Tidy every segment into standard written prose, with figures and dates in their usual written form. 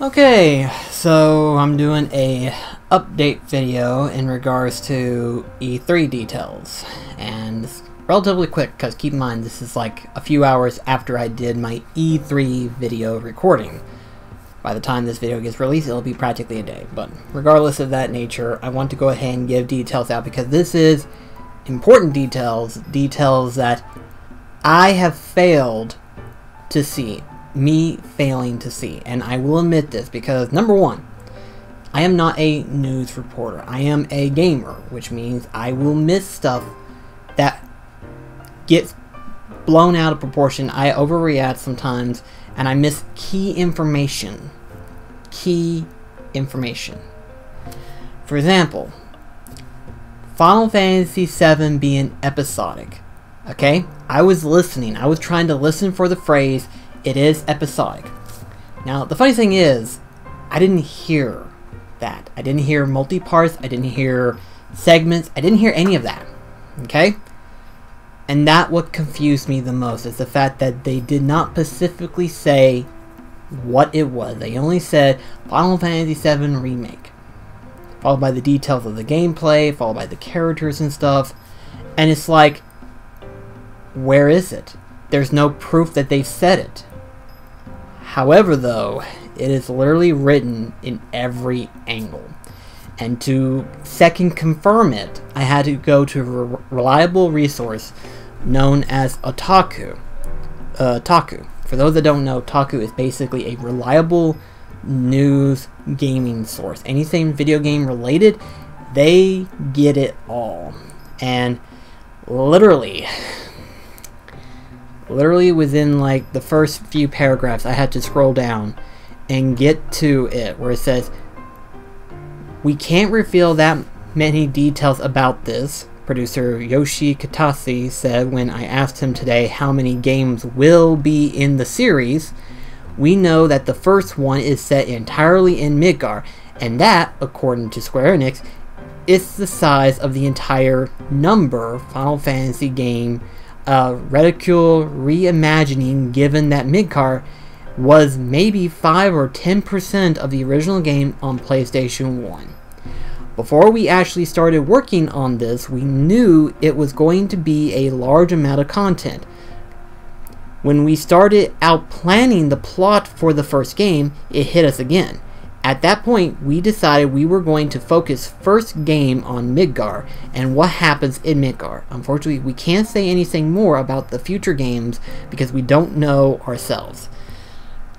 Okay, so I'm doing a update video in regards to E3 details, and it's relatively quick because keep in mind this is like a few hours after I did my E3 video recording. By the time this video gets released, it'll be practically a day, but regardless of that nature, I want to go ahead and give details out because this is important details that I have failed to see. Me failing to see, and I will admit this because number one, I am not a news reporter. I am a gamer, which means I will miss stuff that gets blown out of proportion. I overreact sometimes, and I miss key information. For example, Final Fantasy VII being episodic. Okay, I was listening. I was trying to listen for the phrase, "It is episodic." Now, the funny thing is, I didn't hear that. I didn't hear multi-parts. I didn't hear segments. I didn't hear any of that. Okay? And that what confused me the most is the fact that they did not specifically say what it was. They only said Final Fantasy VII Remake, followed by the details of the gameplay, followed by the characters and stuff. And it's like, where is it? There's no proof that they've said it. However, though, it is literally written in every angle. And to second confirm it, I had to go to a reliable resource known as Kotaku. For those that don't know, Kotaku is basically a reliable news gaming source. Anything video game related, they get it all. And literally within like the first few paragraphs, I had to scroll down and get to it where it says, "We can't reveal that many details about this," producer Yoshi Katase said when I asked him today how many games will be in the series. "We know that the first one is set entirely in Midgar, and that, according to Square Enix, is the size of the entire number Final Fantasy game ridicule reimagining, given that Midgar was maybe 5 or 10% of the original game on PlayStation 1. Before we actually started working on this, we knew it was going to be a large amount of content. When we started out planning the plot for the first game, it hit us again. At that point, we decided we were going to focus first game on Midgar and what happens in Midgar. Unfortunately, we can't say anything more about the future games because we don't know ourselves."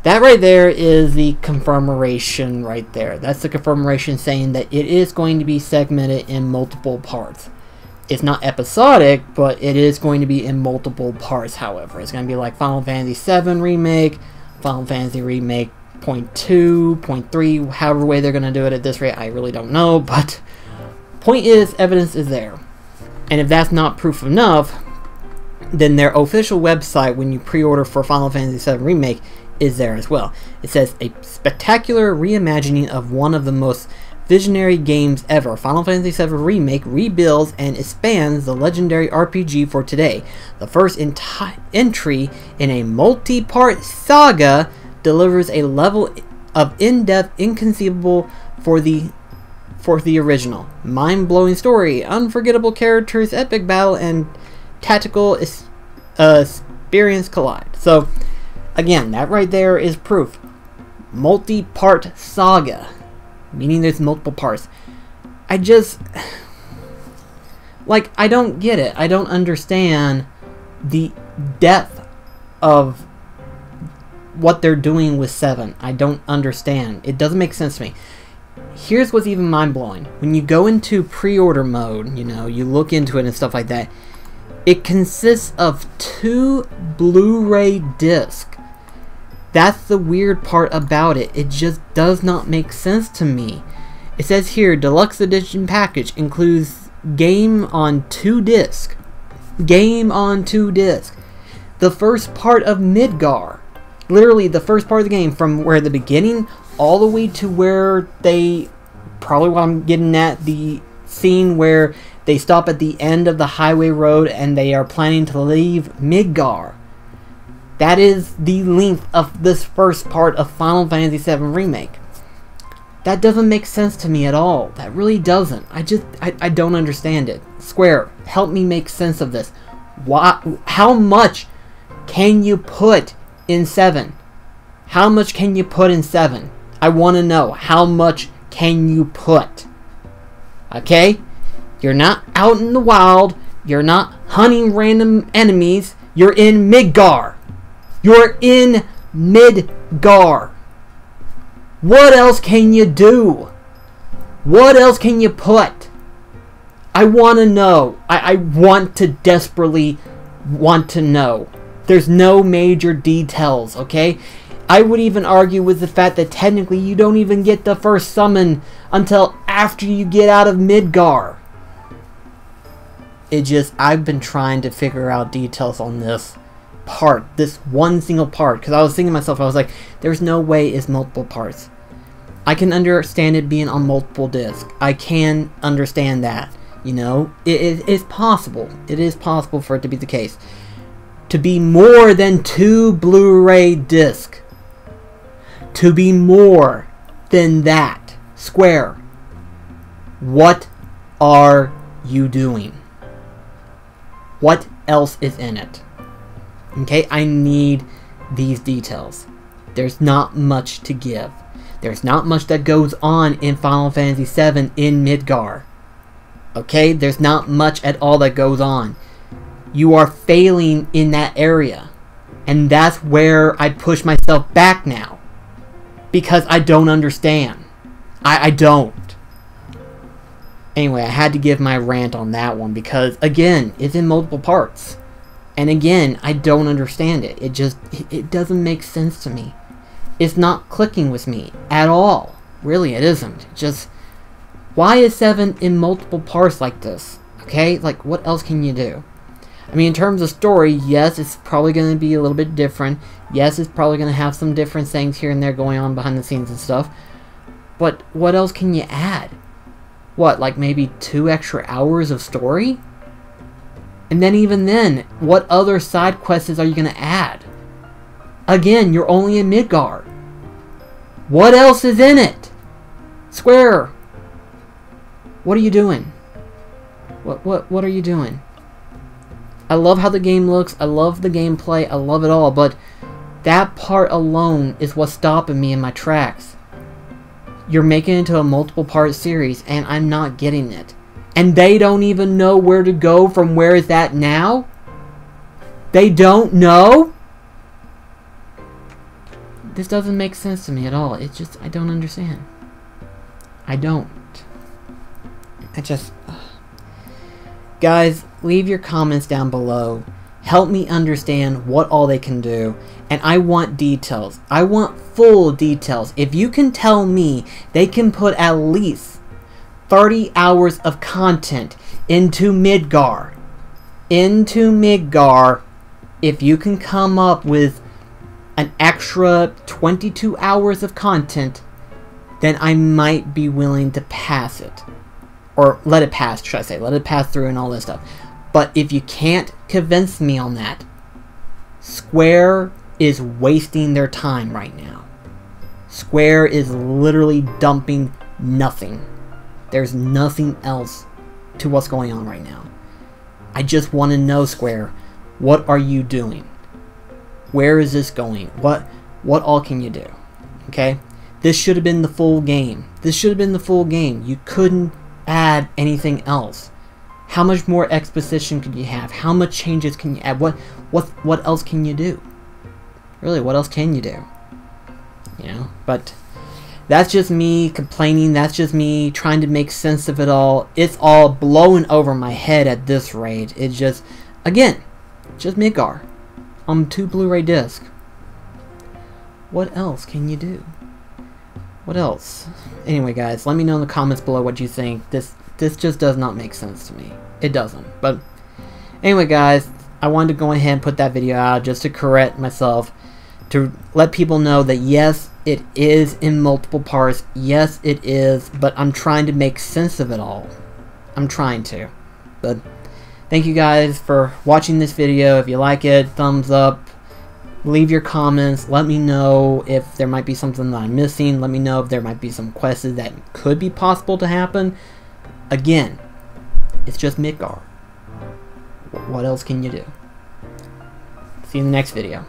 That right there is the confirmation right there. That's the confirmation saying that it is going to be segmented in multiple parts. It's not episodic, but it is going to be in multiple parts, however. It's going to be like Final Fantasy VII Remake, Final Fantasy Remake .2, .3, however way they're going to do it at this rate, I really don't know, but point is, evidence is there. And if that's not proof enough, then their official website, when you pre-order for Final Fantasy VII Remake, is there as well. It says, "A spectacular reimagining of one of the most visionary games ever. Final Fantasy VII Remake rebuilds and expands the legendary RPG for today. The first entry in a multi-part saga delivers a level of in-depth inconceivable for the original. Mind-blowing story, unforgettable characters, epic battle, and tactical experience collide." So, again, that right there is proof. Multi-part saga, meaning there's multiple parts. I just, like, I don't get it. I don't understand the depth of what they're doing with 7. I don't understand. It doesn't make sense to me. Here's what's even mind-blowing. When you go into pre-order mode, you know, you look into it and stuff like that, it consists of 2 Blu-ray discs. That's the weird part about it. It just does not make sense to me. It says here, deluxe edition package includes game on 2 discs. Game on 2 discs. The first part of Midgar. Literally the first part of the game, from where the beginning all the way to where they, probably what I'm getting at, the scene where they stop at the end of the highway road and they are planning to leave Midgar. That is the length of this first part of Final Fantasy VII Remake. That doesn't make sense to me at all. That really doesn't. I don't understand it. Square, help me make sense of this. How much can you put in 7? How much can you put in 7? I want to know. How much can you put? Okay? You're not out in the wild. You're not hunting random enemies. You're in Midgar. You're in Midgar. What else can you do? What else can you put? I want to know. I want to desperately want to know. There's no major details, okay? I would even argue with the fact that technically you don't even get the first summon until after you get out of Midgar. I've been trying to figure out details on this part, this one single part, because I was thinking to myself, I was like, there's no way it's multiple parts. I can understand it being on multiple discs. I can understand that, you know, it is possible. It is possible for it to be the case. To be more than 2 Blu-ray discs. To be more than that. Square, what are you doing? What else is in it? Okay, I need these details. There's not much to give. There's not much that goes on in Final Fantasy VII in Midgar. Okay, there's not much at all that goes on. You are failing in that area. And that's where I push myself back now. Because I don't understand. I don't. Anyway, I had to give my rant on that one because, again, it's in multiple parts. And again, I don't understand it. It doesn't make sense to me. It's not clicking with me at all. Really, it isn't. Why is 7 in multiple parts like this? Okay, like, what else can you do? I mean, in terms of story, yes, it's probably going to be a little bit different. Yes, it's probably going to have some different things here and there going on behind the scenes and stuff. But what else can you add? What, like maybe 2 extra hours of story? And then even then, what other side quests are you going to add? Again, you're only in Midgar. What else is in it? Square, what are you doing? What are you doing? I love how the game looks. I love the gameplay. I love it all. But that part alone is what's stopping me in my tracks. You're making it into a multiple part series and I'm not getting it. And they don't even know where to go from where it's at now? They don't know? This doesn't make sense to me at all. I don't understand. I don't. Guys, leave your comments down below. Help me understand what all they can do. And I want details. I want full details. If you can tell me they can put at least 30 hours of content into Midgar. If you can come up with an extra 22 hours of content, then I might be willing to pass it. Or let it pass, should I say. Let it pass through and all this stuff. But if you can't convince me on that, Square is wasting their time right now. Square is literally dumping nothing. There's nothing else to what's going on right now. I just want to know, Square, what are you doing? Where is this going? What all can you do? Okay? This should have been the full game. This should have been the full game. You couldn't add anything else. How much more exposition could you have? How much changes can you add? What else can you do? Really, what else can you do? You know, but that's just me complaining. That's just me trying to make sense of it all. It's all blowing over my head at this rate. It's just, again, just Midgar on 2 Blu-ray discs. What else can you do? What else? Anyway, guys, let me know in the comments below what you think. This just does not make sense to me. It doesn't. But anyway, guys, I wanted to go ahead and put that video out just to correct myself, to let people know that yes, it is in multiple parts. Yes, it is, but I'm trying to make sense of it all. I'm trying to. But thank you guys for watching this video. If you like it, thumbs up. leave your comments. Let me know if there might be something that I'm missing. Let me know if there might be some quests that could be possible to happen. Again, it's just Midgar. What else can you do? See you in the next video.